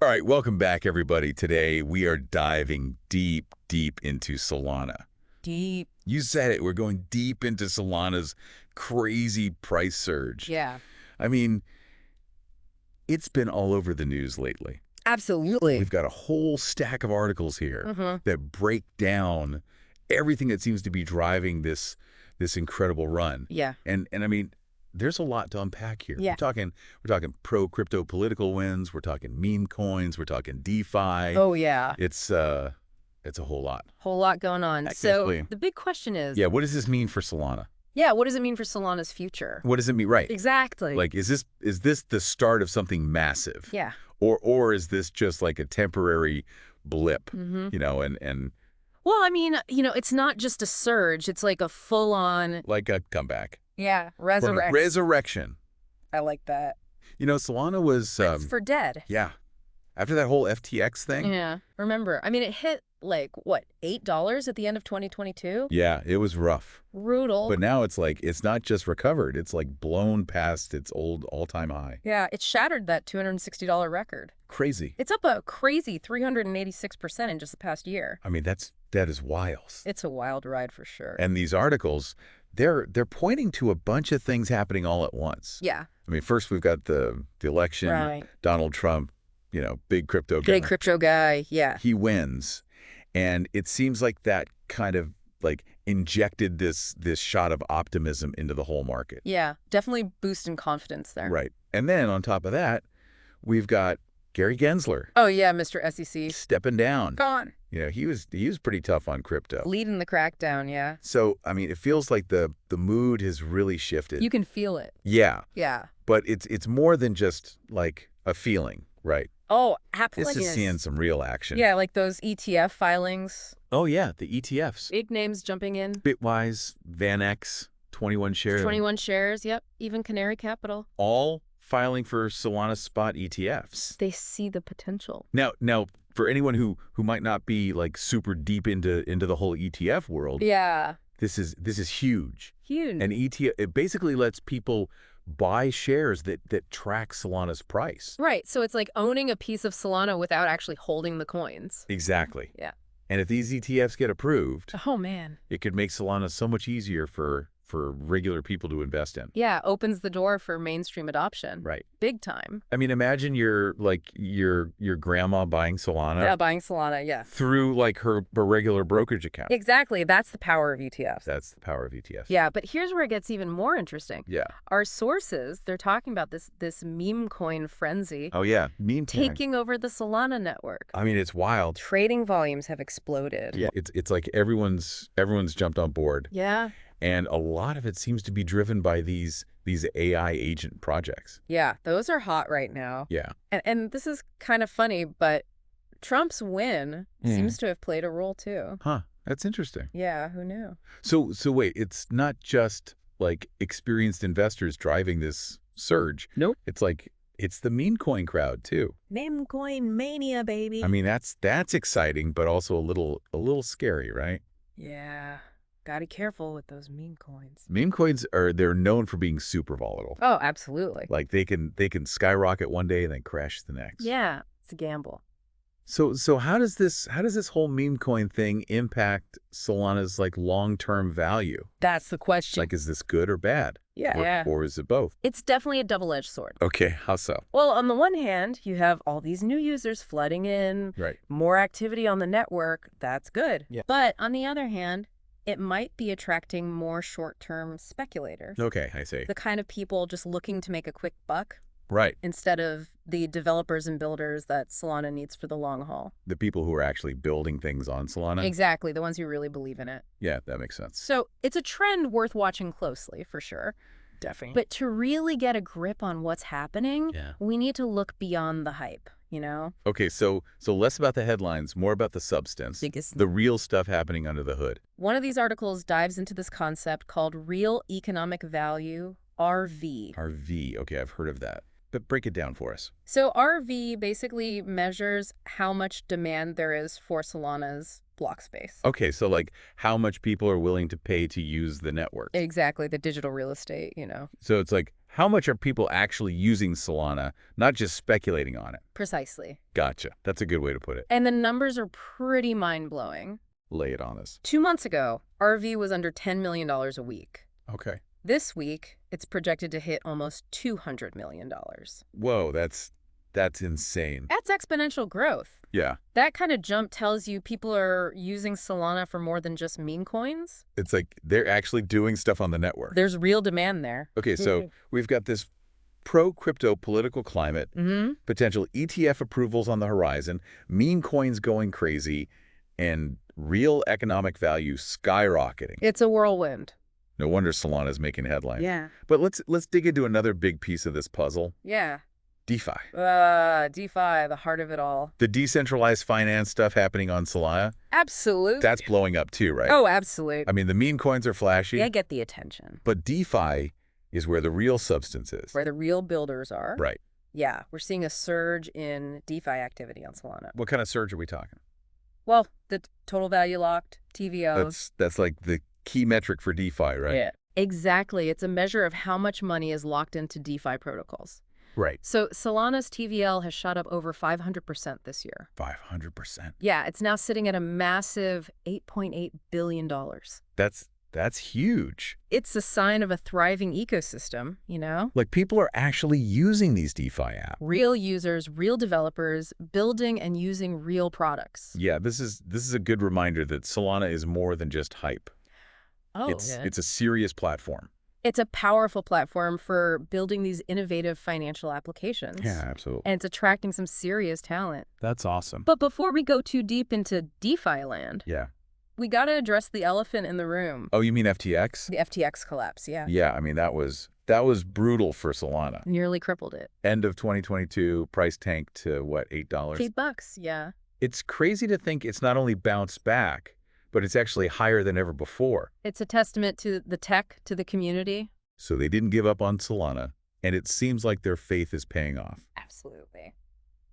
All right, welcome back, everybody. Today, we are diving deep, deep into Solana. Deep. You said it. We're going deep into Solana's crazy price surge. Yeah. I mean, it's been all over the news lately. Absolutely. We've got a whole stack of articles here that break down everything that seems to be driving this incredible run. Yeah. And I mean, there's a lot to unpack here. Yeah. We're talking pro-crypto political wins, we're talking meme coins, we're talking DeFi. Oh, yeah. It's a whole lot. Whole lot going on. Exactly. So the big question is, Yeah, what does this mean for Solana? yeah, what does it mean for Solana's future? What does it mean? Right. Exactly. Like, is this the start of something massive? Yeah. Or is this just like a temporary blip? You know, and Well, I mean, it's not just a surge. It's like a full-on, like a comeback. yeah, Or a resurrection. I like that. You know, Solana was It's for dead. yeah. After that whole FTX thing. Yeah. Remember, I mean, it hit like, what, $8 at the end of 2022? Yeah, it was rough. Brutal. But now it's like, it's not just recovered. It's like blown past its old all-time high. Yeah, it shattered that $260 record. Crazy. It's up a crazy 386% in just the past year. I mean, that is wild. It's a wild ride for sure. And these articles, they're pointing to a bunch of things happening all at once. Yeah. I mean, first we've got the election, Right. Donald Trump, big crypto guy. Big crypto guy, yeah. He wins. And it seems like that kind of like injected this shot of optimism into the whole market. Yeah, definitely boosting confidence there. Right. And then on top of that, we've got Gary Gensler Oh, yeah, Mr. SEC. stepping down. Gone. He was pretty tough on crypto. Leading the crackdown, yeah. So, I mean, it feels like the mood has really shifted. You can feel it. Yeah. Yeah. But it's more than just like a feeling, right? Oh, This absolutely. is seeing some real action. Yeah, like those ETF filings. Oh, yeah, the ETFs. Big names jumping in. Bitwise, VanEck, 21 shares. 21 shares, yep. Even Canary Capital. All filing for Solana spot ETFs. They see the potential. Now, for anyone who might not be like super deep into the whole ETF world, Yeah. this is huge. Huge. An ETF, it basically lets people buy shares that track Solana's price. Right, so it's like owning a piece of Solana without actually holding the coins. Exactly. Yeah. And if these ETFs get approved, Oh, man. it could make Solana so much easier for regular people to invest in. Yeah, opens the door for mainstream adoption. Right. Big time. I mean, imagine your grandma buying Solana Yeah, buying Solana, yeah. through like her regular brokerage account. Exactly. That's the power of ETFs. That's the power of ETFs. Yeah, but here's where it gets even more interesting. Yeah. Our sources, they're talking about this meme coin frenzy Oh yeah. Meantime, taking over the Solana network. I mean, it's wild. Trading volumes have exploded. Yeah. It's like everyone's jumped on board, Yeah. and a lot of it seems to be driven by these AI agent projects. Yeah, those are hot right now. Yeah. And this is kind of funny, but Trump's win seems to have played a role too. Huh. That's interesting. Yeah, who knew? So wait, it's not just like experienced investors driving this surge. Nope. It's the meme coin crowd too. Meme coin mania, baby. I mean, that's exciting, but also a little scary, right? Yeah. Gotta be careful with those meme coins. Meme coins they're known for being super volatile. Oh, absolutely. Like they can skyrocket one day and then crash the next. Yeah, it's a gamble. So how does this whole meme coin thing impact Solana's like long-term value? That's the question. Like, is this good or bad? Yeah. Or is it both? It's definitely a double-edged sword. Okay, how so? Well, on the one hand, you have all these new users flooding in, Right. more activity on the network. That's good. Yeah. But on the other hand, it might be attracting more short-term speculators. Okay, I see. The kind of people just looking to make a quick buck Right. instead of the developers and builders that Solana needs for the long haul. The people who are actually building things on Solana. Exactly, the ones who really believe in it. Yeah, that makes sense. So it's a trend worth watching closely, for sure. Definitely. But to really get a grip on what's happening, Yeah. we need to look beyond the hype, you know? Okay, so less about the headlines, more about the substance. The real stuff happening under the hood. One of these articles dives into this concept called real economic value, RV. RV. Okay, I've heard of that. But break it down for us. So RV basically measures how much demand there is for Solana's block space. Okay, so like how much people are willing to pay to use the network. Exactly, the digital real estate, you know. So it's like How much are people actually using Solana, not just speculating on it? Precisely. Gotcha. That's a good way to put it. And the numbers are pretty mind-blowing. Lay it on us. 2 months ago, RV was under $10 million a week. Okay. This week, it's projected to hit almost $200 million. Whoa, that's insane. That's exponential growth. Yeah. That kind of jump tells you people are using Solana for more than just meme coins. It's like they're actually doing stuff on the network. There's real demand there. Okay, so we've got this pro-crypto political climate, potential ETF approvals on the horizon, meme coins going crazy, and real economic value skyrocketing. It's a whirlwind. No wonder Solana's making headlines. Yeah. But let's dig into another big piece of this puzzle. Yeah. DeFi. DeFi, the heart of it all. The decentralized finance stuff happening on Solana. Absolutely. That's blowing up too, right? Oh, absolutely. I mean, the meme coins are flashy. They get the attention. But DeFi is where the real substance is. Where the real builders are. Right. Yeah, we're seeing a surge in DeFi activity on Solana. What kind of surge are we talking? Well, the total value locked, TVO. That's like the key metric for DeFi, right? Yeah. Exactly. It's a measure of how much money is locked into DeFi protocols. Right. So Solana's TVL has shot up over 500% this year. 500%. Yeah, it's now sitting at a massive $8.8 billion. That's huge. It's a sign of a thriving ecosystem, you know? Like people are actually using these DeFi apps. Real users, real developers, building and using real products. Yeah, this is a good reminder that Solana is more than just hype. Oh, It's a serious platform. It's a powerful platform for building these innovative financial applications. Yeah, absolutely. And it's attracting some serious talent. That's awesome. But before we go too deep into DeFi land, Yeah. we got to address the elephant in the room. Oh, you mean FTX? The FTX collapse, yeah. Yeah, I mean, that was brutal for Solana. Nearly crippled it. End of 2022, price tanked to, what, $8? $8, yeah. It's crazy to think it's not only bounced back, but it's actually higher than ever before. It's a testament to the tech, to the community. So they didn't give up on Solana, and it seems like their faith is paying off. Absolutely.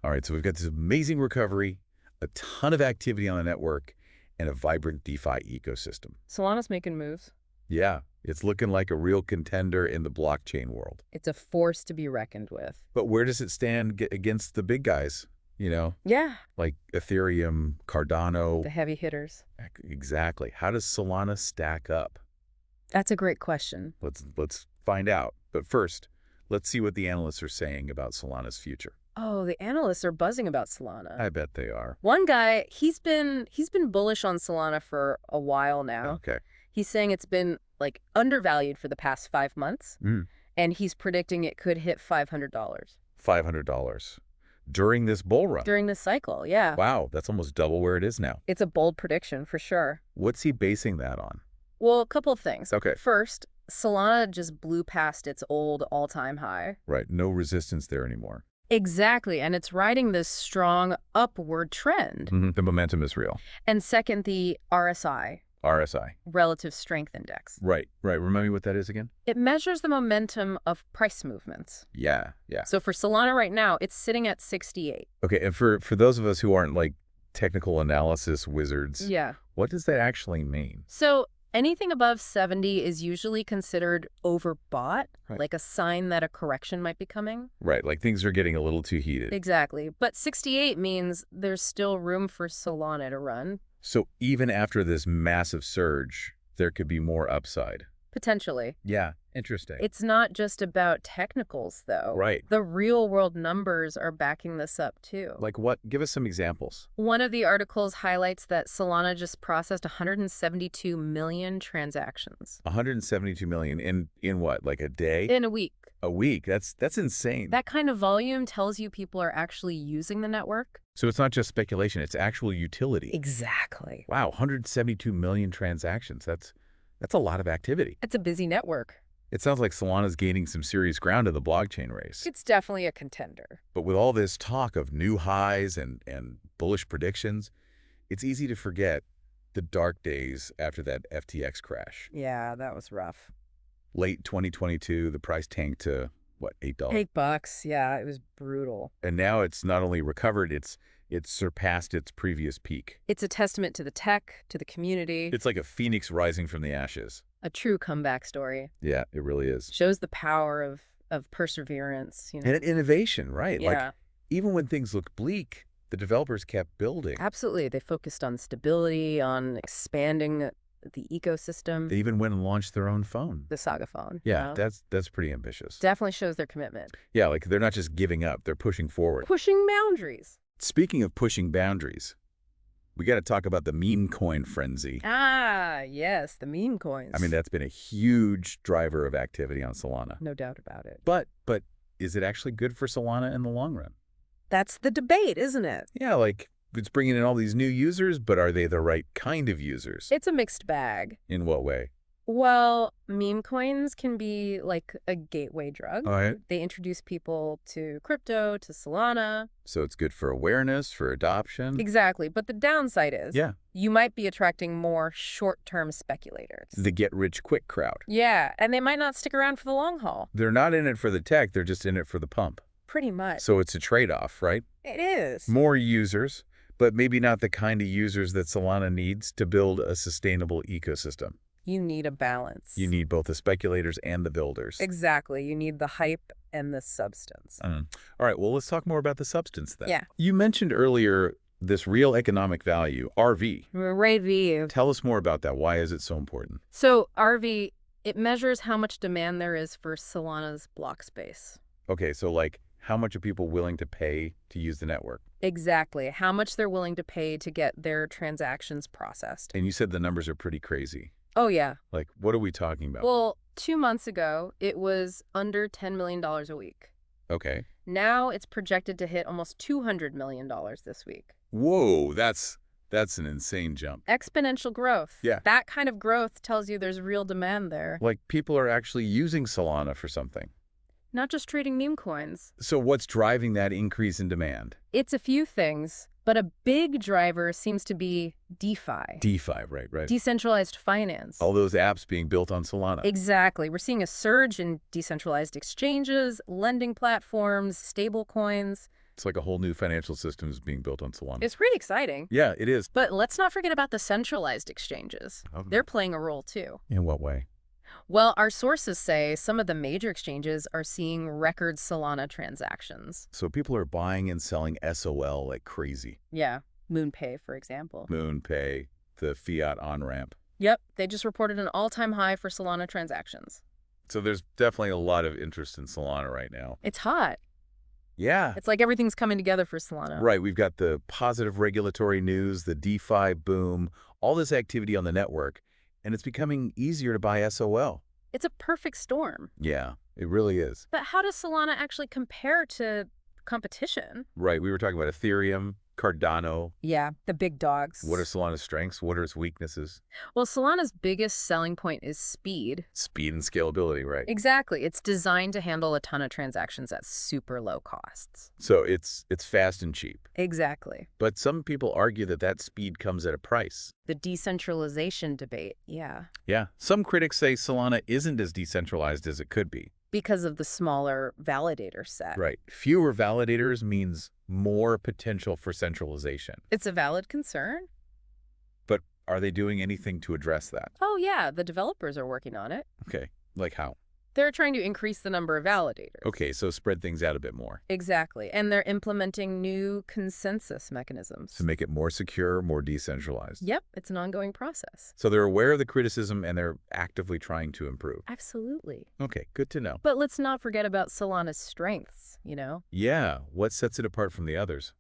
All right, so we've got this amazing recovery, a ton of activity on the network, and a vibrant DeFi ecosystem. Solana's making moves. Yeah, it's looking like a real contender in the blockchain world. It's a force to be reckoned with. But where does it stand against the big guys? You know, Yeah. like Ethereum, Cardano. The heavy hitters. Exactly. How does Solana stack up? That's a great question. Let's find out. But first, let's see what the analysts are saying about Solana's future. Oh, the analysts are buzzing about Solana. I bet they are. One guy, he's been bullish on Solana for a while now. Okay. He's saying it's been like undervalued for the past 5 months, and he's predicting it could hit $500. $500 during this bull run. During this cycle, yeah. Wow, that's almost double where it is now. It's a bold prediction for sure. What's he basing that on? Well, a couple of things. Okay. First, Solana just blew past its old all-time high. Right, no resistance there anymore. Exactly, and it's riding this strong upward trend. The momentum is real. And second, the RSI, RSI. Relative Strength Index. Right. Remind me what that is again? It measures the momentum of price movements. Yeah. So for Solana right now, it's sitting at 68. Okay, and for those of us who aren't like technical analysis wizards, Yeah. what does that actually mean? So anything above 70 is usually considered overbought, Right. like a sign that a correction might be coming. Right, like things are getting a little too heated. Exactly. But 68 means there's still room for Solana to run. So even after this massive surge, there could be more upside. Potentially. Yeah, interesting. It's not just about technicals, though. Right. The real-world numbers are backing this up, too. Like what? Give us some examples. One of the articles highlights that Solana just processed 172 million transactions. 172 million in what? Like a day? In a week. A week? That's insane. That kind of volume tells you people are actually using the network. So it's not just speculation, it's actual utility. Exactly. Wow, 172 million transactions. That's a lot of activity. It's a busy network. It sounds like Solana's gaining some serious ground in the blockchain race. It's definitely a contender. But with all this talk of new highs and bullish predictions, it's easy to forget the dark days after that FTX crash. Yeah, that was rough. Late 2022, the price tanked to, what, $8? $8, yeah, it was brutal. And now it's not only recovered, it's surpassed its previous peak. It's a testament to the tech, to the community. It's like a phoenix rising from the ashes. A true comeback story. Yeah, it really is. Shows the power of of perseverance, And innovation, right? Like, Yeah, even when things look bleak, the developers kept building. absolutely. They focused on stability, on expanding the ecosystem, They even went and launched their own phone. the Saga phone. Yeah, that's pretty ambitious. Definitely shows their commitment. Yeah, like they're not just giving up, they're pushing forward. Pushing boundaries. Speaking of pushing boundaries, we got to talk about the meme coin frenzy. Ah, yes, the meme coins. I mean, that's been a huge driver of activity on Solana. No doubt about it. But is it actually good for Solana in the long run? That's the debate, isn't it? Yeah, like it's bringing in all these new users, but are they the right kind of users? It's a mixed bag. In what way? Well, meme coins can be like a gateway drug. All right. They introduce people to crypto, to Solana. So it's good for awareness, for adoption. Exactly. But the downside is Yeah. you might be attracting more short-term speculators. The get-rich-quick crowd. Yeah, and they might not stick around for the long haul. They're not in it for the tech, they're just in it for the pump. Pretty much. So it's a trade-off, right? It is. More users, but maybe not the kind of users that Solana needs to build a sustainable ecosystem. You need a balance. You need both the speculators and the builders. Exactly. You need the hype and the substance. All right, well, let's talk more about the substance then. Yeah. You mentioned earlier this real economic value, RV. RV. Tell us more about that. Why is it so important? So RV, it measures how much demand there is for Solana's block space. Okay, so like how much are people willing to pay to use the network? Exactly. How much they're willing to pay to get their transactions processed. And you said the numbers are pretty crazy. Oh, yeah. Like, what are we talking about? Well, 2 months ago, it was under $10 million a week. Okay. Now it's projected to hit almost $200 million this week. Whoa, that's an insane jump. Exponential growth. Yeah. That kind of growth tells you there's real demand there. Like, people are actually using Solana for something. Not just trading meme coins. So what's driving that increase in demand? It's a few things, but a big driver seems to be DeFi. DeFi, right. Decentralized finance. All those apps being built on Solana. Exactly. We're seeing a surge in decentralized exchanges, lending platforms, stable coins. It's like a whole new financial system is being built on Solana. It's pretty exciting. Yeah, it is. But let's not forget about the centralized exchanges. They're playing a role too. In what way? Well, our sources say some of the major exchanges are seeing record Solana transactions. So people are buying and selling SOL like crazy. Yeah, MoonPay, for example. MoonPay, the fiat on-ramp. Yep, they just reported an all-time high for Solana transactions. So there's definitely a lot of interest in Solana right now. It's hot. Yeah. It's like everything's coming together for Solana. Right. We've got the positive regulatory news, the DeFi boom, all this activity on the network, and it's becoming easier to buy SOL. It's a perfect storm. Yeah, it really is. But how does Solana actually compare to competition? Right. We were talking about Ethereum, Cardano. Yeah, the big dogs. What are Solana's strengths? What are its weaknesses? Well, Solana's biggest selling point is speed. Speed and scalability, right? Exactly. It's designed to handle a ton of transactions at super low costs. So it's fast and cheap. Exactly. But some people argue that that speed comes at a price. The decentralization debate, yeah. Yeah. Some critics say Solana isn't as decentralized as it could be. Because of the smaller validator set. Right. Fewer validators means more potential for centralization. It's a valid concern. But are they doing anything to address that? Oh, yeah. The developers are working on it. Okay. Like how? They're trying to increase the number of validators. Okay, so spread things out a bit more. Exactly. And they're implementing new consensus mechanisms. To make it more secure, more decentralized. Yep, it's an ongoing process. So they're aware of the criticism and they're actively trying to improve. Absolutely. Okay, good to know. But let's not forget about Solana's strengths, you know? Yeah, what sets it apart from the others?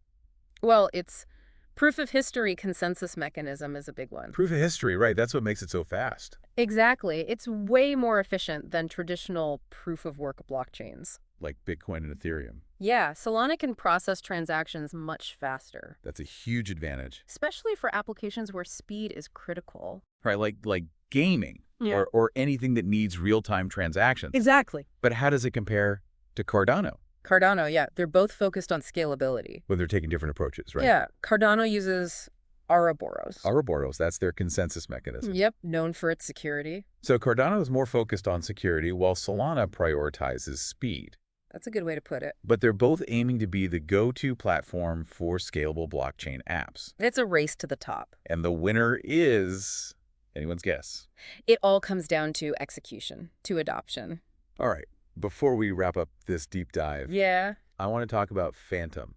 Well, it's proof of history consensus mechanism is a big one. Proof of history, right. That's what makes it so fast. Exactly. It's way more efficient than traditional proof of work blockchains. Like Bitcoin and Ethereum. Yeah, Solana can process transactions much faster. That's a huge advantage. Especially for applications where speed is critical. Right, like gaming or anything that needs real-time transactions. Exactly. But how does it compare to Cardano? Cardano, yeah, they're both focused on scalability. Well, they're taking different approaches, right? Yeah, Cardano uses Ouroboros. Ouroboros, that's their consensus mechanism. Yep, known for its security. So Cardano is more focused on security while Solana prioritizes speed. That's a good way to put it. But they're both aiming to be the go-to platform for scalable blockchain apps. It's a race to the top. And the winner is anyone's guess. It all comes down to execution, to adoption. All right. Before we wrap up this deep dive, Yeah. I want to talk about Phantom.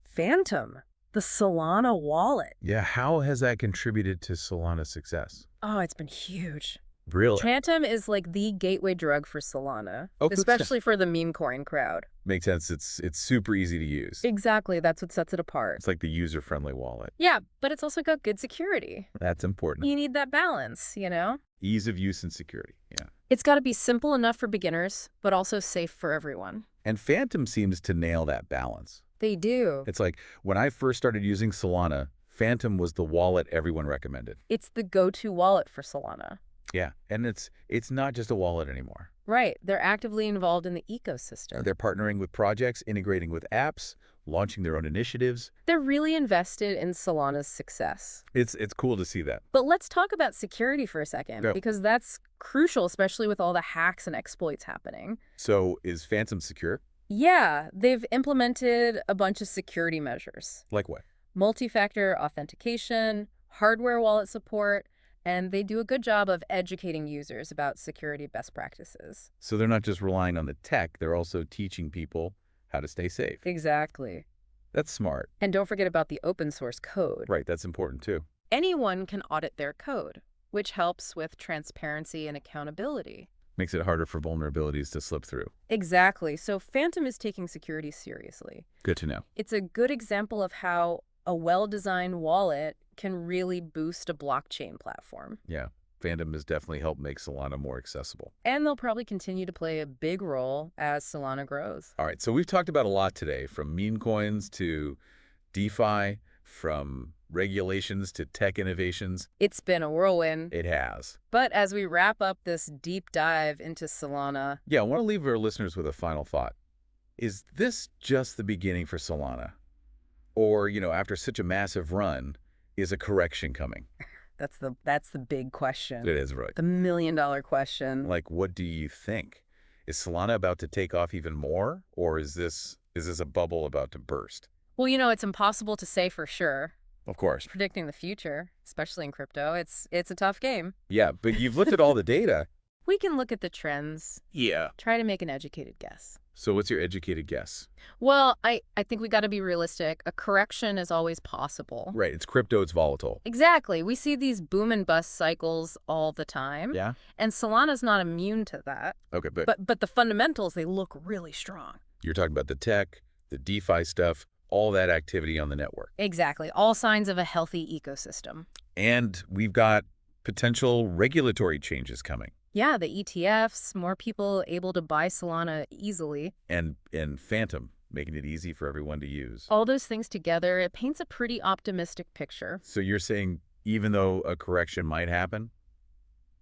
Phantom, the Solana wallet. Yeah, how has that contributed to Solana's success? Oh, it's been huge. Really? Phantom is like the gateway drug for Solana, Oh, good stuff. especially for the meme coin crowd. Makes sense. It's super easy to use. Exactly. That's what sets it apart. It's like the user-friendly wallet. Yeah, but it's also got good security. That's important. You need that balance, you know? Ease of use and security. Yeah. It's got to be simple enough for beginners, but also safe for everyone. And Phantom seems to nail that balance. They do. It's like when I first started using Solana, Phantom was the wallet everyone recommended. It's the go-to wallet for Solana. Yeah, and it's not just a wallet anymore. Right. They're actively involved in the ecosystem. They're partnering with projects, integrating with apps, launching their own initiatives. They're really invested in Solana's success. It's cool to see that. But let's talk about security for a second, Go. because that's crucial, especially with all the hacks and exploits happening. So is Phantom secure? Yeah, they've implemented a bunch of security measures. Like what? Multi-factor authentication, hardware wallet support, and they do a good job of educating users about security best practices. So they're not just relying on the tech, they're also teaching people how to stay safe. Exactly. That's smart. And don't forget about the open source code. Right, that's important too. Anyone can audit their code, which helps with transparency and accountability. Makes it harder for vulnerabilities to slip through. Exactly. So Phantom is taking security seriously. Good to know. It's a good example of how a well-designed wallet can really boost a blockchain platform. Yeah, Phantom has definitely helped make Solana more accessible. And they'll probably continue to play a big role as Solana grows. All right, so we've talked about a lot today, from meme coins to DeFi, from regulations to tech innovations. It's been a whirlwind. It has. But as we wrap up this deep dive into Solana, Yeah, I want to leave our listeners with a final thought. Is this just the beginning for Solana? Or, after such a massive run, is a correction coming? that's the big question. It is, right. The million-dollar question. Like, what do you think? Is Solana about to take off even more? Or is this a bubble about to burst? Well, it's impossible to say for sure. Of course. Predicting the future, especially in crypto, it's a tough game. Yeah, but you've looked at all the data. We can look at the trends. Yeah. Try to make an educated guess. So what's your educated guess? Well, I think we got to be realistic. A correction is always possible. Right, it's crypto, it's volatile. Exactly. We see these boom and bust cycles all the time. Yeah? And Solana's not immune to that. Okay, But the fundamentals, they look really strong. You're talking about the tech, the DeFi stuff, all that activity on the network. Exactly. All signs of a healthy ecosystem. And we've got potential regulatory changes coming. Yeah, the ETFs, more people able to buy Solana easily. And Phantom, making it easy for everyone to use. All those things together, it paints a pretty optimistic picture. So you're saying even though a correction might happen,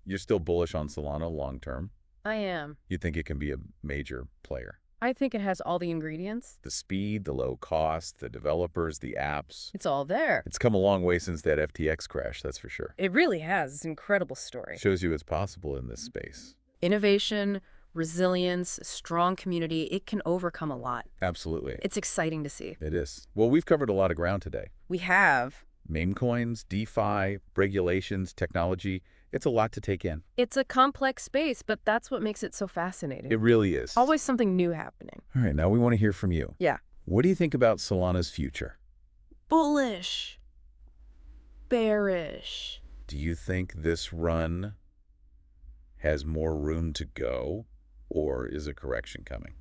you're still bullish on Solana long term? I am. You think it can be a major player? I think it has all the ingredients. The speed, the low cost, the developers, the apps. It's all there. It's come a long way since that FTX crash, that's for sure. It really has. It's an incredible story. Shows you it's possible in this space. Innovation, resilience, strong community, it can overcome a lot. Absolutely. It's exciting to see. It is. Well, we've covered a lot of ground today. We have. Meme coins, DeFi, regulations, technology. It's a lot to take in. It's a complex space, but that's what makes it so fascinating. It really is. Always something new happening. All right, now we want to hear from you. Yeah. What do you think about Solana's future? Bullish. Bearish. Do you think this run has more room to go, or is a correction coming?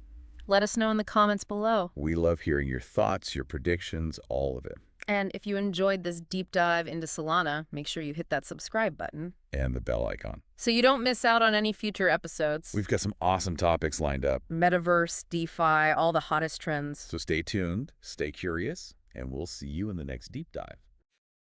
Let us know in the comments below. We love hearing your thoughts, your predictions, all of it. And if you enjoyed this deep dive into Solana, make sure you hit that subscribe button And the bell icon. so you don't miss out on any future episodes. We've got some awesome topics lined up, Metaverse, DeFi, all the hottest trends. so stay tuned, stay curious, and we'll see you in the next deep dive.